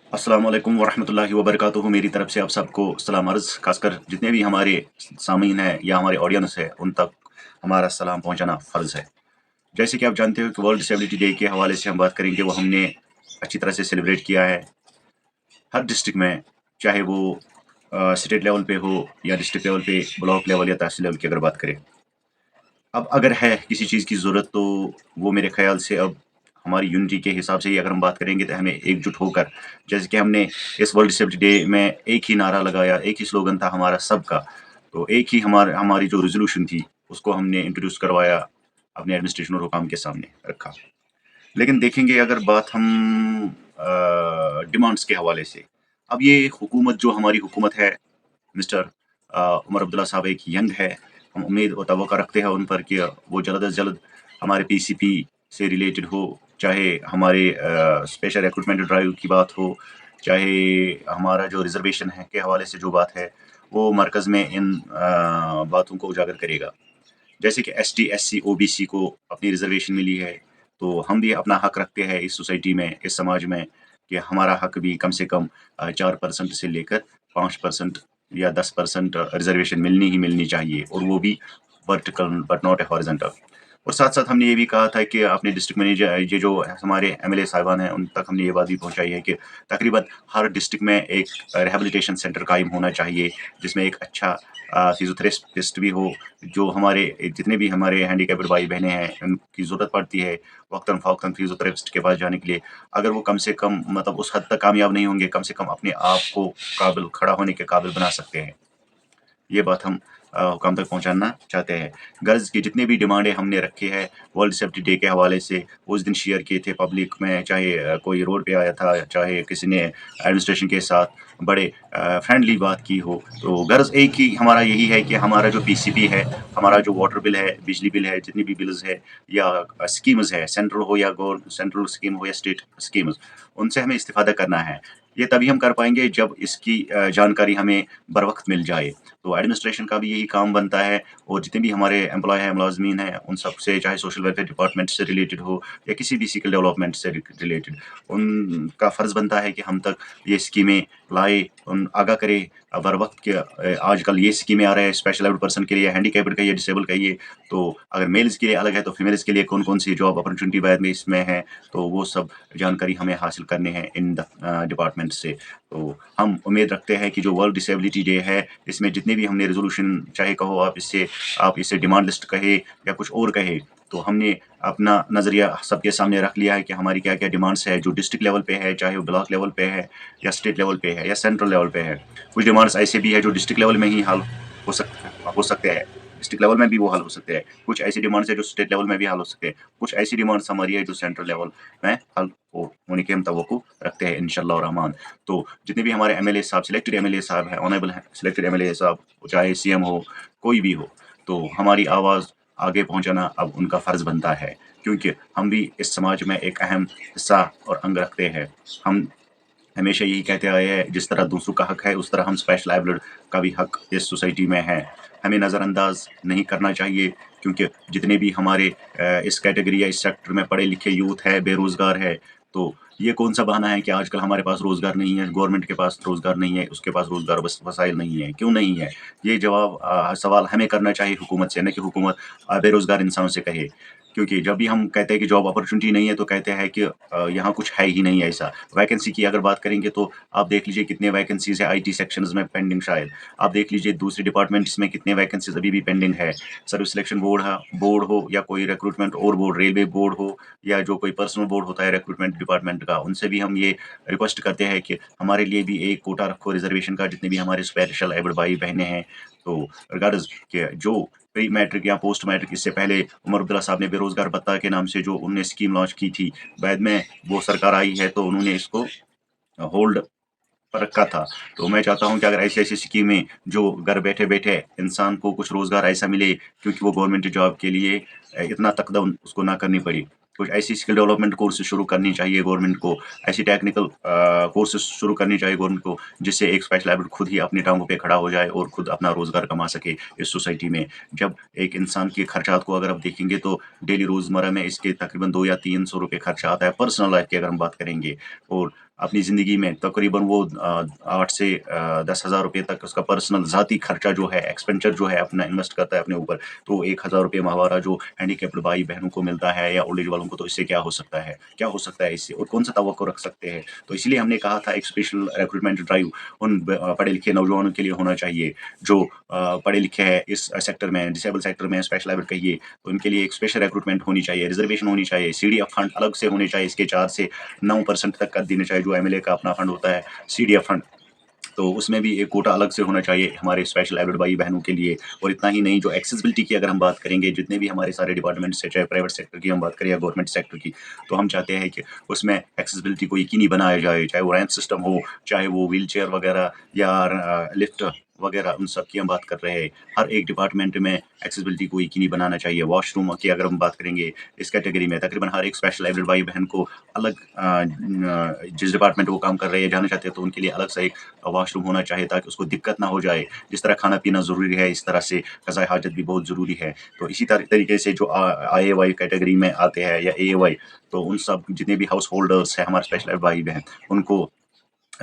अस्सलाम वालेकुम वरहमतुल्लाहि वबरकातुहू। मेरी तरफ से आप सबको सलाम अर्ज़, खासकर जितने भी हमारे सामीन हैं या हमारे ऑडियंस है उन तक हमारा सलाम पहुंचाना फ़र्ज़ है। जैसे कि आप जानते हो कि वर्ल्ड डिसेबिलिटी डे के हवाले से हम बात करेंगे, वो हमने अच्छी तरह से सेलिब्रेट किया है हर डिस्ट्रिक्ट में, चाहे वो स्टेट लेवल पे हो या डिस्ट्रिक्ट लेवल पे, ब्लॉक लेवल या तहसील लेवल की अगर बात करें। अब अगर है किसी चीज़ की ज़रूरत तो वो मेरे ख़्याल से अब हमारी यूनिटी के हिसाब से ही अगर हम बात करेंगे तो हमें एकजुट होकर, जैसे कि हमने इस वर्ल्ड डिसेबिलिटी डे में एक ही नारा लगाया, एक ही स्लोगन था हमारा सबका। तो एक ही हमारी जो रेज़ोल्यूशन थी उसको हमने इंट्रोड्यूस करवाया, अपने एडमिनिस्ट्रेशन और हुकाम के सामने रखा। लेकिन देखेंगे अगर बात हम डिमांड्स के हवाले से, अब ये हुकूमत जो हमारी हुकूमत है, मिस्टर उमर अब्दुल्ला साहब एक यंग है। हम उम्मीद और तवक्को रखते हैं उन पर कि वो जल्द अज़ जल्द हमारे पीसीपी से रिलेटेड हो, चाहे हमारे स्पेशल रिक्रूटमेंट ड्राइव की बात हो, चाहे हमारा जो रिज़र्वेशन है के हवाले से जो बात है, वो मरकज़ में इन बातों को उजागर करेगा। जैसे कि एसटी, एससी, ओबीसी को अपनी रिज़र्वेशन मिली है, तो हम भी अपना हक रखते हैं इस सोसाइटी में, इस समाज में, कि हमारा हक भी कम से कम 4% से लेकर 5% या 10% रिज़र्वेशन मिलनी ही मिलनी चाहिए, और वो भी vertical but not a horizontal. और साथ-साथ हमने ये भी कहा था कि अपने डिस्ट्रिक्ट मैनेजर, ये जो हमारे एमएलए साहिबान हैं, उन तक हमने ये बात भी पहुँचाई है कि तकरीबन हर डिस्ट्रिक्ट में एक रिहैबिलिटेशन सेंटर कायम होना चाहिए, जिसमें एक अच्छा फिज़ियोथेरेपिस्ट भी हो, जो हमारे जितने भी हमारे हैंडीकैप्ड भाई-बहनें हैं, उनकी ज़रूरत पड़ती है वक़्तन-फ़वक़्तन फिज़ियोथेरेपिस्ट के पास जाने के लिए। अगर वो कम से कम मतलब उस हद तक कामयाब नहीं होंगे, कम से कम अपने आप को काबिल खड़ा होने के काबिल बना सकते हैं। ये बात हम हुकाम तक पहुँचाना चाहते हैं। गर्ल्स की जितनी भी डिमांडें हमने रखी है वर्ल्ड सेफ्टी डे के हवाले से, उस दिन शेयर किए थे पब्लिक में, चाहे कोई रोड पे आया था, चाहे किसी ने एडमिनिस्ट्रेशन के साथ बड़े फ्रेंडली बात की हो। तो गर्ल्स एक ही हमारा यही है कि हमारा जो पीसीपी है, हमारा जो वाटर बिल है, बिजली बिल है, जितनी भी बिल्स है या स्कीम्स है, सेंट्रल हो या सेंट्रल स्कीम हो या स्टेट स्कीम्स, उनसे हमें इस्तिफ़ादा करना है। ये तभी हम कर पाएँगे जब इसकी जानकारी हमें बर वक़्त मिल जाए। तो एडमिनिस्ट्रेशन का भी यही काम बनता है, और जितने भी हमारे एम्प्लॉय हैं, मुलाज़मीन हैं, उन सब से, चाहे सोशल वेलफेयर डिपार्टमेंट से रिलेटेड हो या किसी भी स्किल डेवलपमेंट से रिलेटेड, उनका फ़र्ज़ बनता है कि हम तक ये स्कीमें लाए, उन आगाह करें बर वक़्त कि आजकल ये स्कीमें आ रहे हैं स्पेशल एबल्ड पर्सन के लिए, हैंडीकैप्ड का ये, डिसेबल का ये। तो अगर मेल्स के लिए अलग है तो फीमेल्स के लिए कौन-कौन सी जॉब अपॉर्च्युनिटी बाद में इसमें है, तो वो सब जानकारी हमें हासिल करनी है इन डिपार्टमेंट से। तो हम उम्मीद रखते हैं कि जो वर्ल्ड डिसेबिलिटी डे है, इसमें जितने भी हमने रेज़ोल्यूशन, चाहे कहो आप इसे डिमांड लिस्ट कहे या कुछ और कहे, तो हमने अपना नज़रिया सबके सामने रख लिया है कि हमारी क्या-क्या डिमांड्स है, जो डिस्ट्रिक्ट लेवल पे है, चाहे वो ब्लॉक लेवल पे है या स्टेट लेवल पे है या सेंट्रल लेवल पे है। कुछ डिमांड्स ऐसे भी है जो डिस्ट्रिक्ट लेवल में ही हल हो सकते हैं, डिस्ट्रिक्ट लेवल में भी वो हल हो सकते हैं। कुछ ऐसी डिमांड्स है जो स्टेट लेवल में भी हल हो सकते हैं। कुछ ऐसी डिमांड्स हमारी है जो सेंट्रल लेवल में हल होने की हम तवक्को रखते हैं इंशाअल्लाह रहमान। तो जितने भी हमारे एमएलए साहब, सिलेक्टेड एमएलए साहब हैं, ऑनरेबल हैं सिलेक्टेड एमएलए साहब, चाहे सीएम हो, कोई भी हो, तो हमारी आवाज़ आगे पहुँचाना अब उनका फ़र्ज़ बनता है, क्योंकि हम भी इस समाज में एक अहम हिस्सा और अंग रखते हैं। हम हमेशा यही कहते आए हैं, जिस तरह दूसरों का हक है, उस तरह हम स्पेशल एबल्ड का भी हक इस सोसाइटी में है। हमें नज़रअंदाज नहीं करना चाहिए, क्योंकि जितने भी हमारे इस कैटेगरी या इस सेक्टर में पढ़े लिखे यूथ है, बेरोज़गार है, तो ये कौन-सा बहाना है कि आजकल हमारे पास रोज़गार नहीं है, गवर्नमेंट के पास रोज़गार नहीं है, उसके पास रोज़गार वसाइल नहीं है, क्यों नहीं है? ये जवाब सवाल हमें करना चाहिए हुकूमत से, ना कि हुकूमत बेरोज़गार इंसानों से कहे। क्योंकि जब भी हम कहते हैं कि जॉब अपॉर्च्युनिटी नहीं है, तो कहते हैं कि यहाँ कुछ है ही नहीं ऐसा। वैकेंसी की अगर बात करेंगे तो आप देख लीजिए कितने वैकेंसीज़ है आईटी सेक्शंस में पेंडिंग शायद। आप देख लीजिए दूसरे डिपार्टमेंट्स में कितने वैकेंसीज़ अभी भी पेंडिंग है। सर्विस सिलेक्शन बोर्ड हो या कोई रिक्रूटमेंट और बोर्ड, रेलवे बोर्ड हो या जो कोई पर्सनल बोर्ड होता है रिक्रूटमेंट डिपार्टमेंट का, उनसे भी हम ये रिक्वेस्ट करते हैं कि हमारे लिए भी एक कोटा रखो रिज़र्वेशन का, जितने भी हमारे स्पेशल एबल्ड भाई-बहनें हैं। तो रिगार्डिज़ कि जो प्री मैट्रिक या पोस्ट मैट्रिक, इससे पहले उमर अब्दुल्ला साहब ने बेरोज़गार भत्ता के नाम से जो उन्होंने स्कीम लॉन्च की थी, बाद में वो सरकार आई है तो उन्होंने इसको होल्ड पर रखा था। तो मैं चाहता हूँ कि अगर ऐसी-ऐसी स्कीमें जो घर बैठे-बैठे इंसान को कुछ रोज़गार ऐसा मिले, क्योंकि वो गवर्नमेंट जॉब के लिए इतना तकदम उसको ना करनी पड़ी। कुछ ऐसी स्किल डेवलपमेंट कोर्सेज़ शुरू करनी चाहिए गवर्नमेंट को, ऐसी टेक्निकल कोर्सेज़ शुरू करनी चाहिए गवर्नमेंट को, जिससे एक स्पेशल एबल्ड खुद ही अपनी टाँगों पे खड़ा हो जाए और खुद अपना रोज़गार कमा सके इस सोसाइटी में। जब एक इंसान के खर्चात को अगर आप देखेंगे तो डेली रोज़मर्रा में इसके तकरीबन 2 या 300 रुपए खर्चा आता है, पर्सनल लाइफ़ की अगर हम बात करेंगे। और अपनी ज़िंदगी में तकरीबन वो 8 से 10,000 रुपये तक उसका पर्सनल ज़ाती खर्चा जो है, एक्सपेंडिचर जो है अपना इन्वेस्ट करता है अपने ऊपर, तो 1,000 रुपये माहवारा जो हैंडीकैप्ड भाई-बहनों को मिलता है या ओल्ड एज वालों को, तो इससे क्या हो सकता है? क्या हो सकता है इससे और कौन-सा तवक्को रख सकते हैं? तो इसलिए हमने कहा था एक स्पेशल रिक्रूटमेंट ड्राइव उन पढ़े-लिखे नौजवानों के लिए होना चाहिए, जो पढ़े लिखे हैं इस सेक्टर में, डिसेबल सेक्टर में, स्पेशल एबल कहिए, तो उनके लिए एक स्पेशल रिक्रूटमेंट होनी चाहिए, रिजर्वेशन होनी चाहिए, सीडीएफ फंड अलग से होने चाहिए, इसके 4 से 9% तक कर देने चाहिए, जो एमएलए का अपना फंड होता है, सीडीएफ फंड, तो उसमें भी एक कोटा अलग से होना चाहिए हमारे स्पेशल एबल्ड भाई बहनों के लिए। और इतना ही नहीं, जो एक्सेसिबिलिटी की अगर हम बात करेंगे, जितने भी हमारे सारे डिपार्टमेंट्स हैं, चाहे प्राइवेट सेक्टर की हम बात करें या गवर्नमेंट सेक्टर की, तो हम चाहते हैं कि उसमें एक्सेसिबिलिटी को यकीनी बनाया जाए, चाहे वो रैंप सिस्टम हो, चाहे वो व्हील चेयर वगैरह या लिफ्ट वगैरह, उन सब की हम बात कर रहे हैं। हर एक डिपार्टमेंट में एक्सेसिबिलिटी को यकीनी बनाना चाहिए। वॉशरूम की अगर हम बात करेंगे इस कैटेगरी में, तकरीबन हर एक स्पेशल एबल्ड भाई बहन को अलग जिस डिपार्टमेंट वो काम कर रहे हैं जाना चाहते हैं, तो उनके लिए अलग से एक वॉशरूम होना चाहिए ताकि उसको दिक्कत ना हो जाए। जिस तरह खाना पीना ज़रूरी है, इस तरह से क़ज़ाए हाजत भी बहुत ज़रूरी है। तो इसी तरीके से जो आईएवाई कैटेगरी में आते हैं या एएवाई, तो उन सब जितने भी हाउस होल्डर्स हैं हमारे स्पेशल एबल्ड भाई बहन, उनको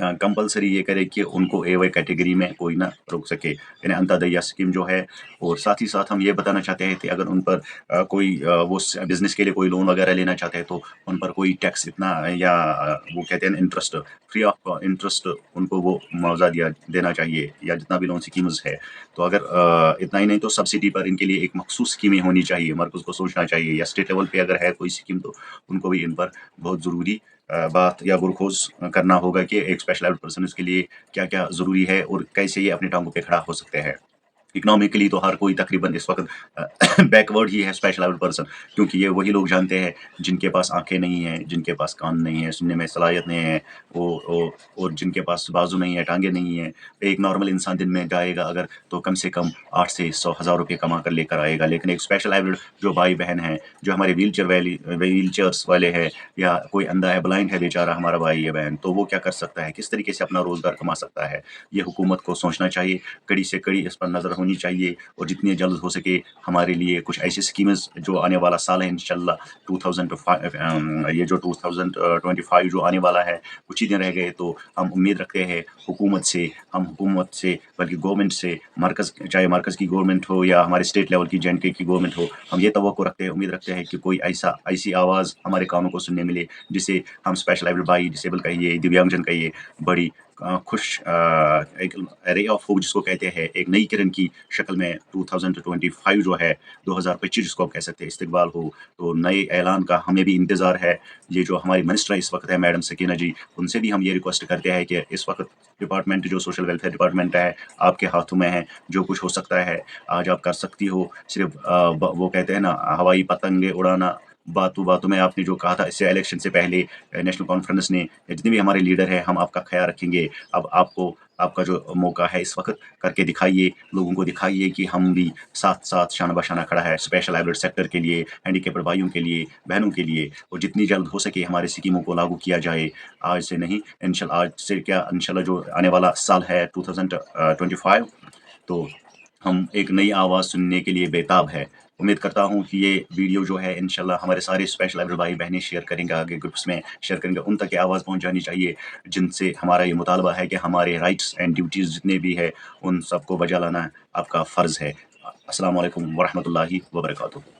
कंपल्सरी ये करे कि उनको एवाई कैटेगरी में कोई ना रोक सके, यानी अंत्योदय स्कीम जो है। और साथ ही साथ हम ये बताना चाहते हैं कि अगर उन पर कोई वो बिज़नेस के लिए कोई लोन वगैरह लेना चाहते हैं, तो उन पर कोई टैक्स इतना या वो कहते हैं इंटरेस्ट, फ्री ऑफ इंटरेस्ट उनको वो मुआवजा देना चाहिए, या जितना भी लोन स्कीम्स है। तो अगर इतना ही नहीं, तो सब्सिडी पर इनके लिए एक मखसूस स्कीमें होनी चाहिए, मरकज़ को सोचना चाहिए, या स्टेट लेवल पे अगर है कोई स्कीम, तो उनको भी इन पर बहुत ज़रूरी बात या गुरखोज करना होगा कि एक स्पेशल एबल्ड पर्सन के लिए क्या-क्या ज़रूरी है और कैसे ये अपनी टाँगों पे खड़ा हो सकते हैं। इकोनॉमिकली तो हर कोई तकरीबन इस वक़्त बैकवर्ड ही है स्पेशल एबल्ड पर्सन, क्योंकि ये वही लोग जानते हैं जिनके पास आँखें नहीं हैं, जिनके पास कान नहीं है, सुनने में सलाहियत नहीं है, वो और जिनके पास बाजू नहीं है, टाँगें नहीं हैं। एक नॉर्मल इंसान दिन में जाएगा अगर, तो कम से कम 8 से 100,000 रुपये कमा कर लेकर आएगा। लेकिन एक स्पेशल एबल्ड जो भाई-बहन हैं, जो हमारे व्हीलचेयर्स वाले हैं, या कोई अंधा है, ब्लाइंड है बेचारा हमारा भाई या बहन, तो वो क्या कर सकता है? किस तरीके से अपना रोज़गार कमा सकता है? ये हुकूमत को सोचना चाहिए, कड़ी से कड़ी इस पर नज़र होनी चाहिए, और जितनी जल्द हो सके हमारे लिए कुछ ऐसी स्कीम्स जो आने वाला साल है इंशाल्लाह 2005, ये जो 2025 जो आने वाला है, कुछ ही दिन रह गए, तो हम उम्मीद रखते हैं हुकूमत से बल्कि गवर्नमेंट से, चाहे मरकज़ की गवर्नमेंट हो या हमारे स्टेट लेवल की जेएंडके की गवर्नमेंट हो, हम ये तवक्को रखते हैं, उम्मीद रखते हैं कि कोई ऐसी आवाज़ हमारे कानों को सुनने मिले, जिसे हम स्पेशल एबल्ड भाई, डिसेबल कहिए, दिव्यांगजन कहिए, बड़ी एक रे ऑफ होप जिसको कहते हैं, एक नई किरण की शक्ल में 2025 जो है, 2025 जिसको आप कह सकते हैं, इस्तिकबाल हो। तो नए ऐलान का हमें भी इंतज़ार है। ये जो हमारी मिनिस्टर इस वक्त है मैडम सकीना जी, उनसे भी हम ये रिक्वेस्ट करते हैं कि इस वक्त डिपार्टमेंट जो सोशल वेलफेयर डिपार्टमेंट है, आपके हाथों में है, जो कुछ हो सकता है आज आप कर सकती हो। सिर्फ वो कहते हैं ना, हवाई पतंगे उड़ाना, बातों बातों में आपने जो कहा था इससे इलेक्शन से पहले नेशनल कॉन्फ्रेंस ने, जितने भी हमारे लीडर हैं, हम आपका ख्याल रखेंगे। अब आपका जो मौका है इस वक्त, करके दिखाइए, लोगों को दिखाइए कि हम भी साथ-साथ शाना बशाना खड़ा है स्पेशल एबल्ड सेक्टर के लिए, हैंडीकैप्ड भाइयों के लिए, बहनों के लिए, और जितनी जल्द हो सके हमारी स्कीमों को लागू किया जाए। आज से नहीं, आज से क्या, इंशाल्लाह जो आने वाला साल है 2025, तो हम एक नई आवाज़ सुनने के लिए बेताब है। उम्मीद करता हूँ कि ये वीडियो जो है इंशाल्लाह हमारे सारे स्पेशल एबल्ड भाई-बहनें शेयर करेंगे, आगे ग्रुप्स में शेयर करेंगे, उन तक ये आवाज़ पहुँच जानी चाहिए, जिनसे हमारा ये मुतालबा है कि हमारे राइट्स एंड ड्यूटीज़ जितने भी है, उन सबको बजा लाना आपका फ़र्ज़ है। अस्सलामु अलैकुम व रहमतुल्लाहि व बरकातुहू।